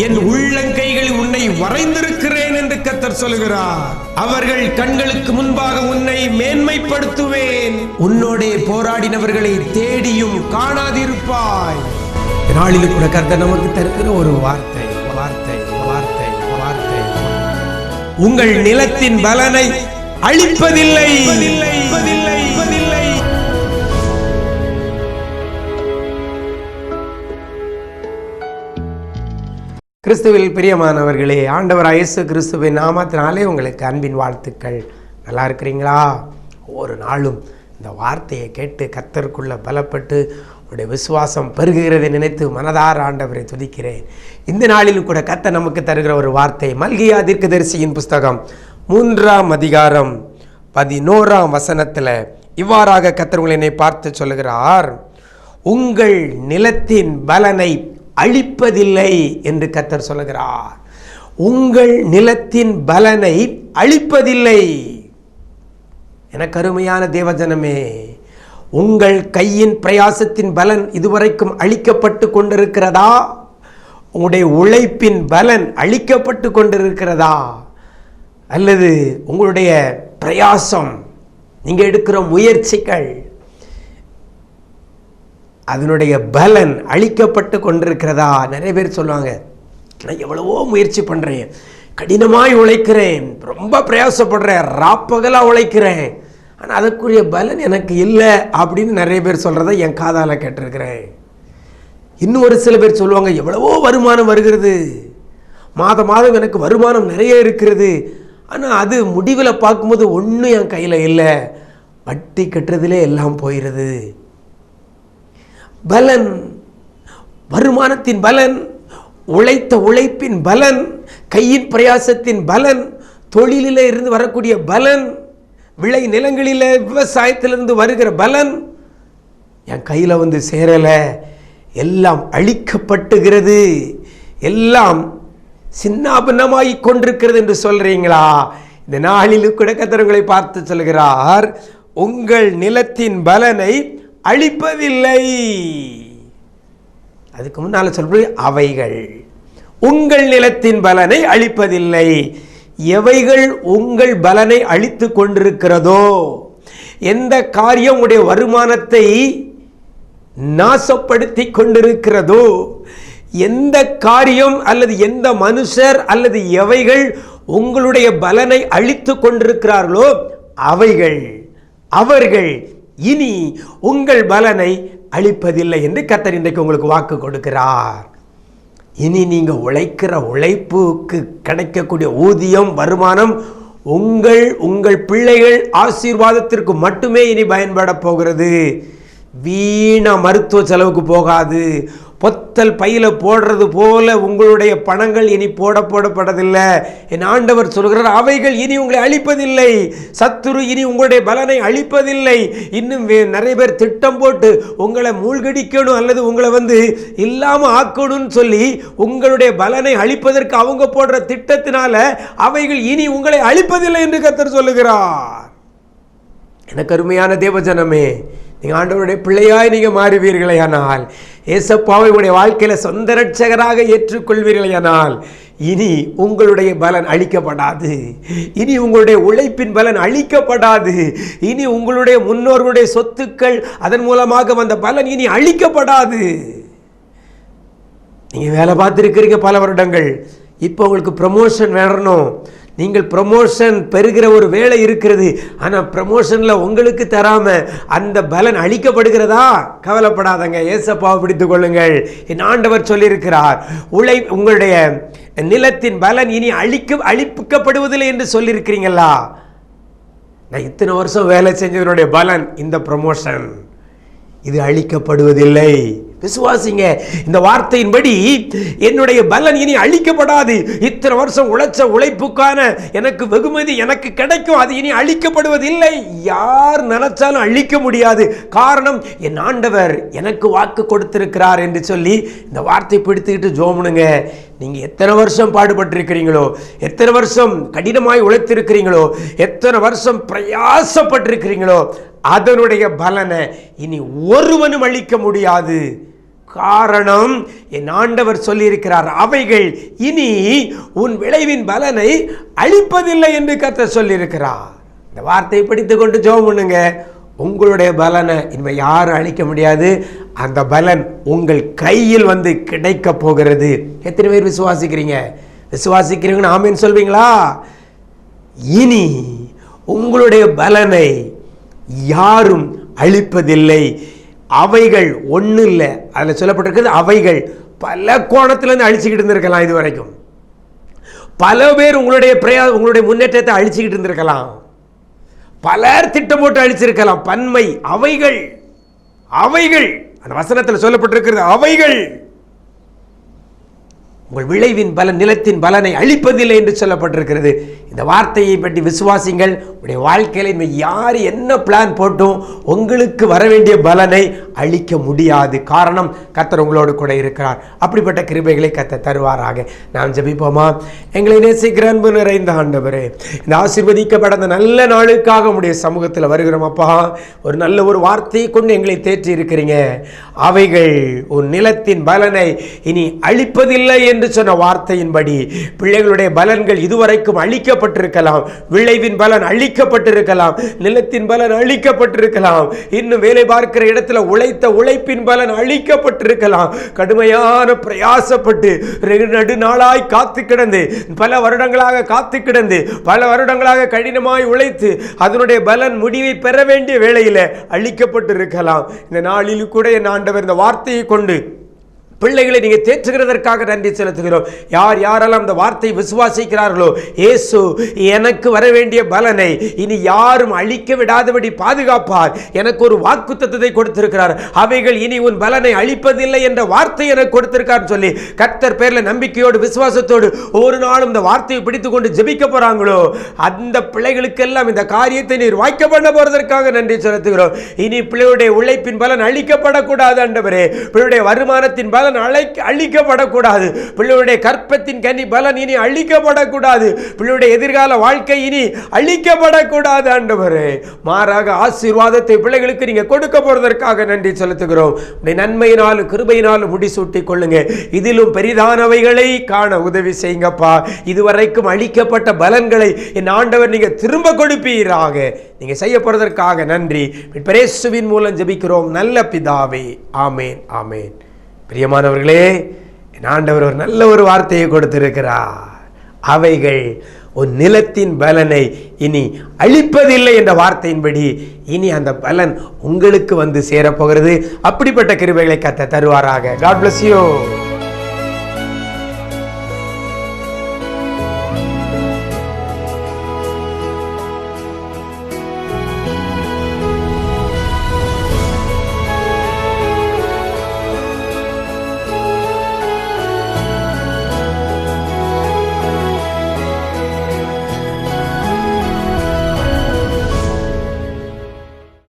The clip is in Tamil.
என் உள்ளங்கைகளில் உன்னை வரைந்திருக்கிறேன் என்று கர்த்தர் சொல்கிறார். அவர்கள் கண்களுக்கு முன்பாக உன்னை மேன்மைப்படுத்துவேன். உன்னோடே போராடினவர்களை தேடியும் காணாதிருப்பாய். நாளில் கூட கர்த்தர் நமக்கு தருகிற ஒரு வார்த்தை வார்த்தை வார்த்தை வார்த்தை உங்கள் நிலத்தின் பலனை அழிப்பதில்லை. கிறிஸ்துவில் பிரியமானவர்களே, ஆண்டவராகிய இயேசு கிறிஸ்துவின் நாமத்தினாலே உங்களுக்கு அன்பின் வாழ்த்துக்கள். நல்லா இருக்கிறீங்களா? ஒவ்வொரு நாளும் இந்த வார்த்தையை கேட்டு கர்த்தருக்குள்ள பலப்பட்டு உடைய விசுவாசம் பெருகுகிறதை நினைத்து மனதார ஆண்டவரை துதிக்கிறேன். இந்த நாளிலும் கூட கர்த்தர் நமக்கு தருகிற ஒரு வார்த்தை மல்கியா தீர்க்கதரிசியின் புஸ்தகம் 3ஆம் அதிகாரம் 11ஆம் வசனத்தில் இவ்வாறாக கர்த்தர் உங்களை பார்த்து சொல்லுகிறார், உங்கள் நிலத்தின் பலனை அழிப்பதில்லை என்று கர்த்தர் சொல்லுகிறார். உங்கள் நிலத்தின் பலனை அழிப்பதில்லை. எனக்கு அருமையான தேவஜனமே, உங்கள் கையின் பிரயாசத்தின் பலன் இதுவரைக்கும் அழிக்கப்பட்டு கொண்டிருக்கிறதா? உங்களுடைய உழைப்பின் பலன் அழிக்கப்பட்டு கொண்டிருக்கிறதா? அல்லது உங்களுடைய பிரயாசம், நீங்கள் எடுக்கிற முயற்சிகள், அதனுடைய பலன் அழிக்கப்பட்டு கொண்டிருக்கிறதா? நிறைய பேர் சொல்லுவாங்க, நான் எவ்வளவோ முயற்சி பண்ணுறேன், கடினமாய் உழைக்கிறேன், ரொம்ப பிரயாசப்படுறேன், ராப்பகலாக உழைக்கிறேன், ஆனால் அதற்குரிய பலன் எனக்கு இல்லை அப்படின்னு நிறைய பேர் சொல்கிறத என் காதால் கேட்டிருக்கிறேன். இன்னும் ஒரு சில பேர் சொல்லுவாங்க, எவ்வளவோ வருமானம் வருகிறது, மாதம் மாதம் எனக்கு வருமானம் நிறைய இருக்கிறது, ஆனால் அது முடிவில் பார்க்கும்போது ஒன்றும் என் கையில் இல்லை, வட்டி கட்டுறதுலே எல்லாம் போயிடுது. பலன், வருமானத்தின் பலன், உழைத்த உழைப்பின் பலன், கையின் பிரயாசத்தின் பலன், தொழிலில் இருந்து வரக்கூடிய பலன், விளை நிலங்களில் விவசாயத்திலிருந்து வருகிற பலன் என் கையில் வந்து சேரலை, எல்லாம் அழிக்கப்பட்டுகிறது, எல்லாம் சின்னாபின்னமாகி கொண்டிருக்கிறது என்று சொல்றீங்களா? இந்த நாளில் கூட கர்த்தர் உங்களை பார்த்து சொல்கிறார், உங்கள் நிலத்தின் பலனை அழிப்பதில்லை. அதுக்கு முன்னால சொல்றது அவைகள் உங்கள் நிலத்தின் பலனை அழிப்பதில்லை. எவைகள் உங்கள் பலனை அழித்து கொண்டிருக்கிறதோ, எந்த காரியம் உடைய வருமானத்தை நாசப்படுத்தி கொண்டிருக்கிறதோ, எந்த காரியம் அல்லது எந்த மனுஷர் அல்லது எவைகள் உங்களுடைய பலனை அழித்து கொண்டிருக்கிறார்களோ அவைகள், அவர்கள் இனி உங்கள் பலனை அழிப்பதில்லை என்று கர்த்தர் இன்றைக்கு உங்களுக்கு வாக்கு கொடுக்கிறார். இனி நீங்கள் உழைக்கிற உழைப்புக்கு கிடைக்கக்கூடிய ஊதியம், வருமானம் உங்கள் பிள்ளைகள் ஆசீர்வாதத்திற்கு மட்டுமே இனி பயன்பட போகிறது. வீணா மருத்துவ செலவுக்கு போகாது. பொத்தல் பையில போடுறது போல உங்களுடைய பணங்கள் இனி போடப்படவில்லை. என் ஆண்டவர் சொல்கிறார், அவைகள் இனி உங்களை அழிப்பதில்லை. சத்துரு இனி உங்களுடைய பலனை அழிப்பதில்லை. இன்னும் நிறைய பேர் திட்டம் போட்டு உங்களை மூழ்கடிக்கணும் அல்லது உங்களை இல்லாம ஆக்கணும்னு சொல்லி உங்களுடைய பலனை அழிப்பதற்கு அவங்க போடுற திட்டத்தினால அவைகள் இனி உங்களை அழிப்பதில்லை என்று கர்த்தர் சொல்லுகிறார். எனக்கு அருமையான தேவஜனமே, நீங்கள் ஆண்டவருடைய பிள்ளையாய் நீங்கள் மாறுவீர்களேயானால், ஏசப்பாவை உங்களுடைய வாழ்க்கையில் சொந்த ரட்சகராக ஏற்றுக்கொள்வீர்களேயானால், இனி உங்களுடைய பலன் அழிக்கப்படாது. இனி உங்களுடைய உழைப்பின் பலன் அழிக்கப்படாது. இனி உங்களுடைய முன்னோர்களுடைய சொத்துக்கள், அதன் மூலமாக வந்த பலன் இனி அழிக்கப்படாது. நீங்கள் வேலை பார்த்துருக்கிறீங்க பல வருடங்கள், இப்போ உங்களுக்கு ப்ரமோஷன் வேணும், நீங்கள் ப்ரமோஷன் பெறுகிற ஒரு வேலை இருக்கிறது, ஆனால் ப்ரமோஷனில் உங்களுக்கு தராமல் அந்த பலன் அழிக்கப்படுகிறதா? கவலைப்படாதங்க, ஏசப்பாவை பிடித்துக் கொள்ளுங்கள். என் ஆண்டவர் சொல்லியிருக்கிறார், உங்களுடைய நிலத்தின் பலன் இனி அழிக்கப்படுவதில்லை என்று சொல்லியிருக்கிறீங்களா? நான் இத்தனை வருஷம் வேலை செஞ்சதனுடைய பலன் இந்த ப்ரமோஷன், இது அழிக்கப்படுவதில்லை. விசுவாசிங்க, இந்த வார்த்தையின்படி என்னுடைய பலன் இனி அழிக்கப்படாது. இத்தனை வருஷம் உழைச்ச உழைப்புக்கான எனக்கு வெகுமதி எனக்கு கிடைக்கும், அது இனி அழிக்கப்படுவதில்லை. யார் நினைச்சாலும் அழிக்க முடியாது. காரணம், என் ஆண்டவர் எனக்கு வாக்கு கொடுத்திருக்கிறார் என்று சொல்லி இந்த வார்த்தை பிடித்துக்கிட்டு ஜோமுனுங்க. நீங்க எத்தனை வருஷம் பாடுபட்டிருக்கிறீங்களோ, எத்தனை வருஷம் கடினமாய் உழைத்திருக்கிறீங்களோ, எத்தனை வருஷம் பிரயாசப்பட்டிருக்கிறீங்களோ, அதனுடைய பலனை இனி ஒருவனும் அழிக்க முடியாது. காரணம் என் ஆண்டவர் சொல்லியிருக்கிறார், அவைகள் இனி உன் விளைவின் பலனை அழிப்பதில்லை என்று கர்த்தர் சொல்லியிருக்கிறார். இந்த வார்த்தையை படித்துக் கொண்டு ஜெபம் பண்ணுங்க. உங்களுடைய பலனை இனிமேல் யாரும் அழிக்க முடியாது. அந்த பலன் உங்கள் கையில் வந்து கிடைக்க போகிறது. எத்தனை பேர் விசுவாசிக்கிறீங்க? விசுவாசிக்கிறீங்கன்னு ஆமீன் சொல்வீங்களா? இனி உங்களுடைய பலனை யாரும் அழிப்பதில்லை. அவைகள் ஒண்ணு இல்லை, அதில் சொல்லப்பட்டிருக்கிறது அவைகள் பல கோணத்திலிருந்து அழிச்சுக்கிட்டு இருந்திருக்கலாம். இது வரைக்கும் பல பேர் உங்களுடைய முன்னேற்றத்தை அழிச்சுக்கிட்டு இருந்திருக்கலாம். பலர் திட்டம் போட்டு அழிச்சிருக்கலாம். பன்மை அவைகள், அவைகள் அந்த வசனத்தில் சொல்லப்பட்டிருக்கிறது அவைகள் உங்கள் விளைவின் பலன், நிலத்தின் பலனை அழிப்பதில்லை என்று சொல்லப்பட்டிருக்கிறது. இந்த வார்த்தையை பற்றி விசுவாசிங்கள். உங்களுடைய வாழ்க்கையில் யார் என்ன பிளான் போட்டும் உங்களுக்கு வர வேண்டிய பலனை அழிக்க முடியாது. காரணம், கர்த்தர் உங்களோடு கூட இருக்கிறார். அப்படிப்பட்ட கிருபைகளை கர்த்தர் தருவாராக. நாம் ஜெபிப்போமா? எங்களை நேசிக்கிற அன்பு நிறைந்த ஆண்டவரே, இந்த ஆசீர்வதிக்கப்பட்ட நல்ல நாளுக்காக உடைய சமூகத்தில் வருகிறோம் அப்பா. ஒரு நல்ல ஒரு வார்த்தையை கொண்டு எங்களை தேற்றி இருக்கிறீங்க. அவைகள் உன் நிலத்தின் பலனை இனி அழிப்பதில்லை என்று சொன்ன வார்த்தையின்படி பிள்ளைகளுடைய பலன்கள் இதுவரைக்கும் அழிக்கப்பட்டிருக்கலாம். விளைவின் பலன் அழிக்கப்பட்டிருக்கலாம், நிலத்தின் பலன் அழிக்கப்பட்டிருக்கலாம், இன்னும் வேலை பார்க்கிற இடத்துல உழைத்த உழைப்பின் பலன் அழிக்கப்பட்டிருக்கலாம். கடுமையான பிரயாசப்பட்டு நெடுநாளாய் காத்து கிடந்து, பல வருடங்களாக காத்து கிடந்து, பல வருடங்களாக கடினமாய் உழைத்து அதனுடைய பலன் முடிவை பெற வேண்டிய வேளையில் அழிக்கப்பட்டிருக்கலாம். இந்த நாளில் கூட என் ஆண்டவர் இந்த வார்த்தையை கொண்டு பிள்ளைகளை நீங்கள் தேற்றுகிறதற்காக நன்றி செலுத்துகிறோம். யார் யாரெல்லாம் அந்த வார்த்தை விசுவாசிக்கிறார்களோ, இயேசு எனக்கு வர வேண்டிய பலனை இனி யாரும் அழிக்க விடாதபடி பாதுகாப்பார். எனக்கு ஒரு வாக்குத்தத்தத்தை கொடுத்திருக்கிறார். அவைகள் இனி உன் பலனை அழிப்பதில்லை என்ற வார்த்தை எனக்கு கொடுத்திருக்கார் சொல்லி கர்த்தர் பேரில் நம்பிக்கையோடு விசுவாசத்தோடு ஒரு நாளும் இந்த வார்த்தையை பிடித்துக் கொண்டு ஜெபிக்க போறாங்களோ, அந்த பிள்ளைகளுக்கெல்லாம் இந்த காரியத்தை நீர் வாய்க்க பண்ண போறதற்காக நன்றி செலுத்துகிறோம். இனி பிள்ளையுடைய உழைப்பின் பலன் அழிக்கப்படக்கூடாது ஆண்டவரே. பிள்ளையுடைய வருமானத்தின் பலன் அழிக்கப்படக்கூடாது. பிள்ளையுடைய கற்பத்தின் கனி பலன் இனி அழிக்கப்படக்கூடாது. பிள்ளையுடைய எதிர்கால வாழ்க்கை இனி அழிக்கப்படக்கூடாது ஆண்டவரே. மாறாக ஆசீர்வாதத்தை பிள்ளைகளுக்கு நீங்க கொடுக்க போறதற்காக நன்றி செலுத்துகிறோம். நன்மையினாலும் கிருபையினாலும் முடிசூட்டிக் கொள்ளுங்க. இதிலும் பெரிதானவைகளை காண உதவி செய்யுங்கப்பா. இதுவரைக்கும் அழிக்கப்பட்ட பலன்களை என் ஆண்டவர் நீங்க திரும்ப கொடுப்பீராக. நீங்க செய்ய போறதற்காக நன்றி. இயேசுவின் மூலம் ஜெபிக்கிறோம் நல்ல பிதாவே. ஆமேன், ஆமேன். பிரியமானவர்களே, என் ஆண்டவர் ஒரு நல்ல ஒரு வார்த்தையை கொடுத்திருக்கிறார். அவைகள் ஒரு நிலத்தின் பலனை இனி அழிப்பதில்லை என்ற வார்த்தையின்படி இனி அந்த பலன் உங்களுக்கு வந்து சேரப்போகிறது. அப்படிப்பட்ட கிருபைகளை கர்த்தர் தருவாராக. God bless you.